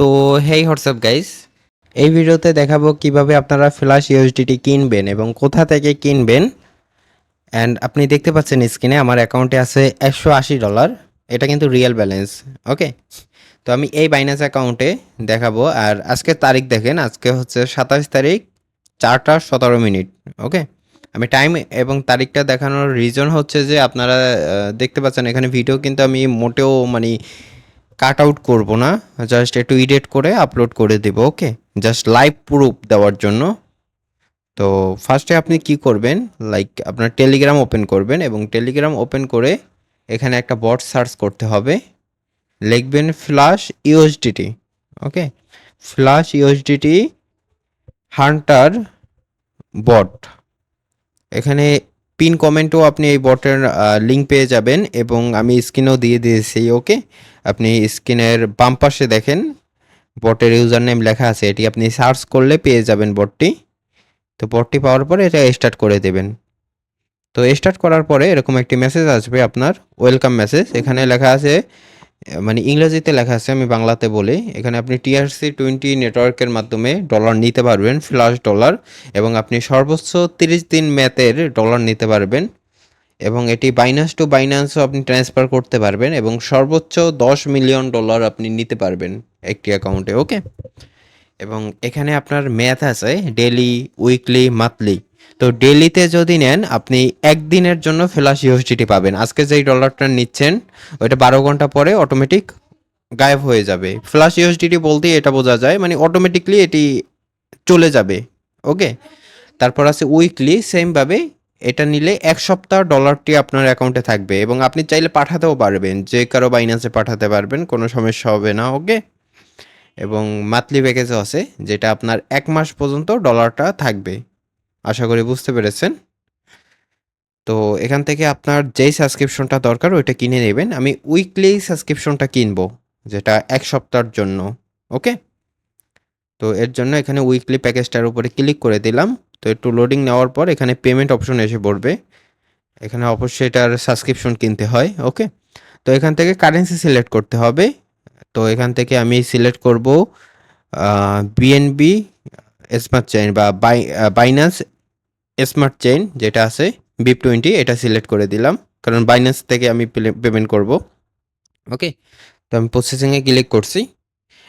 তো হেই WhatsApp guys, এই ভিডিওতে দেখাবো কিভাবে আপনারা ফ্ল্যাশ ইউএসডিটি কিনবেন এবং কোথা থেকে কিনবেন। অ্যান্ড আপনি দেখতে পাচ্ছেন স্ক্রিনে আমার অ্যাকাউন্টে আছে $180। এটা কিন্তু রিয়েল ব্যালেন্স। ওকে, তো আমি এই বাইন্যান্স অ্যাকাউন্টে দেখাবো। আর আজকে তারিখ দেখেন, আজকে হচ্ছে 27 তারিখ 4টা 17 মিনিট। ওকে, আমি টাইম এবং তারিখটা দেখানোর রিজন হচ্ছে যে আপনারা দেখতে পাচ্ছেন এখানে ভিডিও কিন্তু আমি মোটেও মানে কাট আউট করবো না, জাস্ট একটু এডিট করে আপলোড করে দেব। ওকে, জাস্ট লাইভ প্রুফ দেওয়ার জন্য। তো ফার্স্টে আপনি কি করবেন, লাইক আপনার টেলিগ্রাম ওপেন করবেন এবং টেলিগ্রাম ওপেন করে এখানে একটা বট সার্চ করতে হবে। লিখবেন ফ্ল্যাশ ইউএসডিটি। ওকে, ফ্ল্যাশ ইউএসডিটি হান্টার বট। এখানে পিন কমেন্টও আপনি এই বটের লিঙ্ক পেয়ে যাবেন এবং আমি স্ক্রিনেও দিয়ে দিয়েছি। ওকে, আপনি স্ক্রিনের বাম পাশে দেখেন বটের ইউজার নেম লেখা আছে, এটি আপনি সার্চ করলে পেয়ে যাবেন বটটি। তো বটটি পাওয়ার পরে এটা স্টার্ট করে দেবেন। তো স্টার্ট করার পরে এরকম একটি মেসেজ আসবে আপনার, ওয়েলকাম মেসেজ। এখানে লেখা আছে, মানে ইংরেজিতে লেখা আছে, আমি বাংলাতে বলি। এখানে আপনি TRC20 নেটওয়ার্কের মাধ্যমে ডলার নিতে পারবেন, ফ্ল্যাশ ডলার, এবং আপনি সর্বোচ্চ 30 দিন মেয়াদের ডলার নিতে পারবেন এবং এটি বাইন্যান্স টু বাইন্যান্সও আপনি ট্রান্সফার করতে পারবেন এবং সর্বোচ্চ $10 মিলিয়ন আপনি নিতে পারবেন একটি অ্যাকাউন্টে। ওকে, এবং এখানে আপনার ম্যাথ আছে ডেলি, উইকলি, মান্থলি। তো ডেলিতে যদি নেন আপনি একদিনের জন্য ফ্ল্যাশ ইউএসডিটি পাবেন। আজকে যেই ডলারটা নিচ্ছেন ওইটা 12 ঘন্টা পরে অটোমেটিক গায়েব হয়ে যাবে। ফ্ল্যাশ ইউএসডিটি বলতেই এটা বোঝা যায়, মানে অটোমেটিকলি এটি চলে যাবে। ওকে, তারপর আছে উইকলি, সেমভাবে এটা নিলে 1 সপ্তাহ ডলারটি আপনার অ্যাকাউন্টে থাকবে এবং আপনি চাইলে পাঠাতেও পারবেন, যে কারো বাইন্যান্সে পাঠাতে পারবেন, কোনো সমস্যা হবে না। ওকে, এবং মান্থলি প্যাকেজও আছে যেটা আপনার 1 মাস পর্যন্ত ডলারটা থাকবে। আশা করি বুঝতে পেরেছেন। তো এখান থেকে আপনার যেই সাবস্ক্রিপশনটা দরকার ওইটা কিনে নেবেন। আমি উইকলি সাবস্ক্রিপশনটা কিনবো, যেটা 1 সপ্তাহের জন্য। ওকে, তো এর জন্য এখানে উইকলি প্যাকেজটার উপরে ক্লিক করে দিলাম। তো একটু লোডিং নেওয়ার পর এখানে পেমেন্ট অপশন এসে পড়বে। এখানে অবশ্যই এটার সাবস্ক্রিপশন কিনতে হয়। ওকে, তো এখান থেকে কারেন্সি সিলেক্ট করতে হবে। তো এখান থেকে আমি সিলেক্ট করব বিএনবি স্মার্ট চেইন বা বাইন্যান্স স্মার্ট চেইন যেটা আছে BIP20, এটা সিলেক্ট করে দিলাম কারণ বাইন্যান্স থেকে আমি পেমেন্ট করব। ওকে, তো আমি প্রসেসিংয়ে ক্লিক করছি।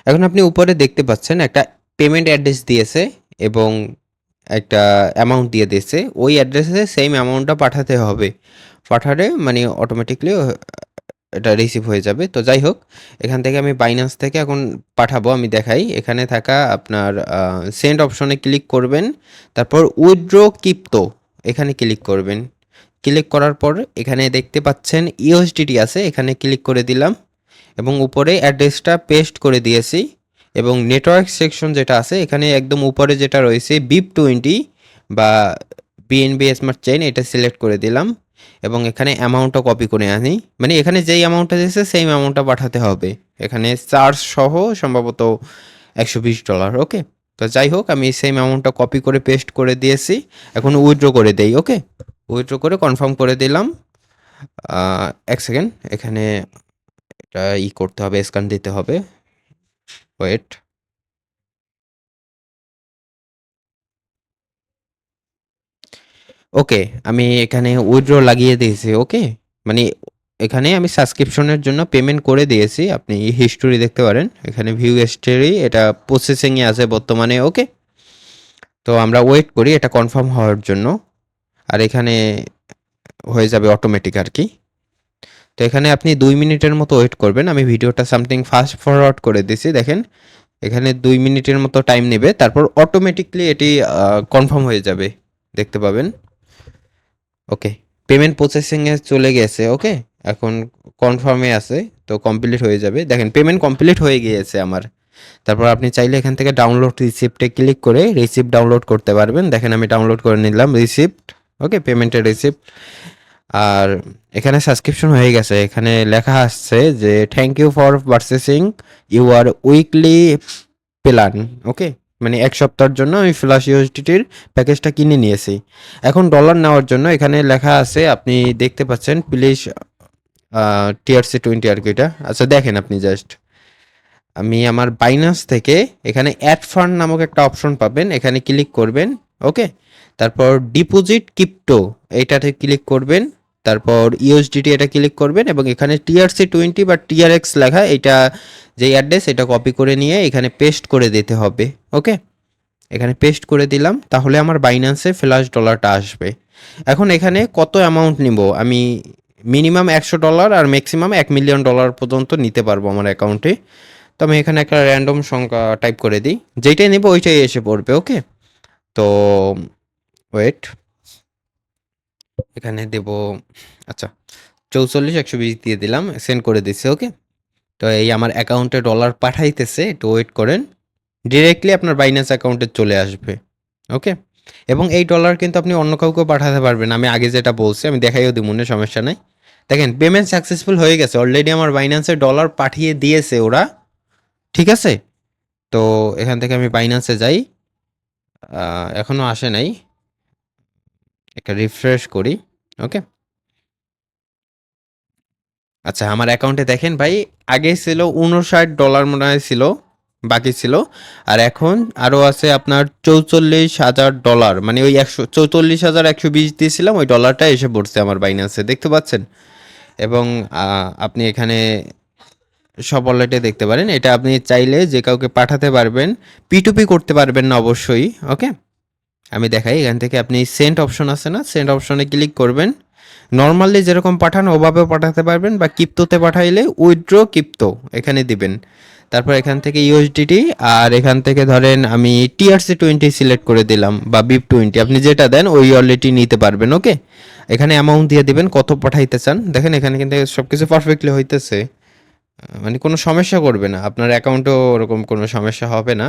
এখন আপনি উপরে দেখতে পাচ্ছেন একটা পেমেন্ট অ্যাড্রেস দিয়েছে এবং একটা অ্যামাউন্ট দিয়ে দিয়েছে। ওই অ্যাড্রেসে সেম অ্যামাউন্টটা পাঠাতে হবে। পাঠালে মানে অটোমেটিকলি এটা রিসিভ হয়ে যাবে। তো যাই হোক, এখান থেকে আমি বাইন্যান্স থেকে এখন পাঠাবো, আমি দেখাই। এখানে থাকা আপনার সেন্ড অপশনে ক্লিক করবেন, তারপর উইথড্র ক্রিপ্টো এখানে ক্লিক করবেন। ক্লিক করার পর এখানে দেখতে পাচ্ছেন ইউএসডিটি আছে, এখানে ক্লিক করে দিলাম এবং উপরে অ্যাড্রেসটা পেস্ট করে দিয়েছি এবং নেটওয়ার্ক সেকশন যেটা আছে এখানে একদম উপরে যেটা রয়েছে BIP20 বা বিএনবি স্মার্ট চেইন, এটা সিলেক্ট করে দিলাম এবং এখানে অ্যামাউন্টটা কপি করে আনি, মানে এখানে যেই অ্যামাউন্টটা দিয়েছে সেই অ্যামাউন্টটা পাঠাতে হবে। এখানে চার্জ সহ সম্ভবত $120। ওকে, তো যাই হোক আমি সেম অ্যামাউন্টটা কপি করে পেস্ট করে দিয়েছি। এখন উইথড্র করে দেই। ওকে, উইথড্র করে কনফার্ম করে দিলাম। 1 সেকেন্ড, এখানে এটা করতে হবে, স্ক্যান দিতে হবে। ওয়েট, ওকে, আমি এখানে উইথড্র লাগিয়ে দিয়েছি। ওকে, মানে এখানে আমি সাবস্ক্রিপশনের জন্য পেমেন্ট করে দিয়েছি। আপনি হিস্টোরি দেখতে পারেন, এখানে ভিউ হিস্টোরি, এটা প্রসেসিংয়ে আছে বর্তমানে। ওকে, তো আমরা ওয়েট করি এটা কনফার্ম হওয়ার জন্য, আর এখানে হয়ে যাবে অটোমেটিক আর কি। তো এখানে আপনি 2 মিনিটের মতো ওয়েট করবেন। আমি ভিডিওটা সামথিং ফাস্ট ফরওয়ার্ড করে দিছি, দেখেন এখানে 2 মিনিটের মতো টাইম নেবে, তারপর অটোমেটিকলি এটি কনফার্ম হয়ে যাবে, দেখতে পাবেন। ওকে, পেমেন্ট প্রসেসিংয়ে চলে গেছে। ওকে, এখন কনফার্মে আছে, তো কমপ্লিট হয়ে যাবে। দেখেন পেমেন্ট কমপ্লিট হয়ে গিয়েছে আমার। তারপর আপনি চাইলে এখান থেকে ডাউনলোড রিসিপ্টে ক্লিক করে রিসিপ্ট ডাউনলোড করতে পারবেন। দেখেন আমি ডাউনলোড করে নিলাম রিসিপ্ট। ওকে, পেমেন্টের রিসিপ্ট। আর এখানে সাবস্ক্রিপশন হয়ে গেছে, এখানে লেখা আসছে যে thank you for purchasing your weekly plan. Okay, মানে 1 সপ্তাহের জন্য আমি ফ্ল্যাশ ইউএসডিটির প্যাকেজটা কিনে নিয়েছি। এখন ডলার নেওয়ার জন্য এখানে লেখা আছে, আপনি দেখতে পাচ্ছেন প্লিজ TRC20 আর কি এটা। আচ্ছা দেখেন আপনি জাস্ট আমি আমার বাইন্যান্স থেকে এখানে অ্যাড ফান্ড নামক একটা অপশন পাবেন, এখানে ক্লিক করবেন। ওকে, তারপর ডিপোজিট ক্রিপ্টো এইটাতে ক্লিক করবেন, তারপর ইউএসডিটি এটা ক্লিক করবেন এবং এখানে TRC20 বা TRX লেখা এটা যে অ্যাড্রেস এটা কপি করে নিয়ে এখানে পেস্ট করে দিতে হবে। ওকে, এখানে পেস্ট করে দিলাম, তাহলে আমার বাইন্যান্সে ফ্ল্যাশ ডলারটা আসবে। এখন এখানে কত অ্যামাউন্ট নিব আমি, মিনিমাম $100 আর ম্যাক্সিমাম $1,000,000 পর্যন্ত নিতে পারবো আমার অ্যাকাউন্টে। তো আমি এখানে একটা র্যান্ডম সংখ্যা টাইপ করে দিই, যেইটাই নেব ওইটাই এসে পড়বে। ওকে, তো ওয়েট, এখানে দেব, আচ্ছা 44,120 দিয়ে দিলাম, সেন্ড করে দিচ্ছে। ওকে, তো এই আমার অ্যাকাউন্টে ডলার পাঠাইতেছে, একটু ওয়েট করেন, ডিরেক্টলি আপনার বাইন্যান্স অ্যাকাউন্টে চলে আসবে। ওকে, এবং এই ডলার কিন্তু আপনি অন্য কাউকে পাঠাতে পারবেন, আমি আগে যেটা বলছি আমি দেখাইও দিব, মনে সমস্যা নাই। দেখেন পেমেন্ট সাকসেসফুল হয়ে গেছে, অলরেডি আমার বাইন্যান্সে ডলার পাঠিয়ে দিয়েছে ওরা। ঠিক আছে, তো এখান থেকে আমি বাইন্যান্সে যাই, এখনও আসে নাই, একটা রিফ্রেশ করি। ওকে, আচ্ছা আমার অ্যাকাউন্টে দেখেন ভাই, আগে ছিল $59 মনে হয় ছিল বাকি ছিল, আর এখন আরও আছে আপনার $44,000, মানে ওই 44,120 দিয়েছিলাম, ওই ডলারটা এসে পড়ছে আমার বাইন্যান্সে, দেখতে পাচ্ছেন। এবং আপনি এখানে সব ওয়ালেটে দেখতে পারেন, এটা আপনি চাইলে যে কাউকে পাঠাতে পারবেন, P2P করতে পারবেন না অবশ্যই। ওকে, আমি দেখাই, এখান থেকে আপনি সেন্ড অপশন আছে না, সেন্ড অপশনে ক্লিক করবেন, নর্মালি যেরকম পাঠান ওভাবেও পাঠাতে পারবেন, বা ক্রিপ্টোতে পাঠাইলে উইথড্র ক্রিপ্টো এখানে দিবেন। তারপর এখান থেকে ইউএসডিটি, আর এখান থেকে ধরেন আমি TRC20 সিলেক্ট করে দিলাম বা BIP20, আপনি যেটা দেন ওই ওয়ালেটই নিতে পারবেন। ওকে, এখানে অ্যামাউন্ট দিয়ে দিবেন কত পাঠাইতে চান, দেখেন এখানে কিন্তু সব কিছু পারফেক্টলি হইতেছে, মানে কোনো সমস্যা করবে না, আপনার অ্যাকাউন্টেও ওরকম কোনো সমস্যা হবে না।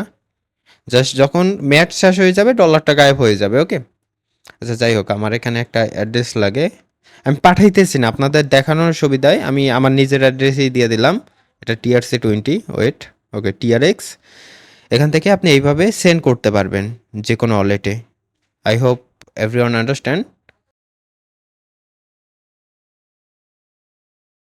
জাস্ট যখন ম্যাচ শেষ হয়ে যাবে ডলারটা গায়েব হয়ে যাবে। ওকে, আচ্ছা যাই হোক, আমার এখানে একটা অ্যাড্রেস লাগে, আমি পাঠাইতেছি না, আপনাদের দেখানোর সুবিধায় আমি আমার নিজের অ্যাড্রেসেই দিয়ে দিলাম, এটা TRC20, ওয়েট, ওকে TRX। এখান থেকে আপনি এইভাবে সেন্ড করতে পারবেন যে কোনো ওয়ালেটে। I hope everyone understand.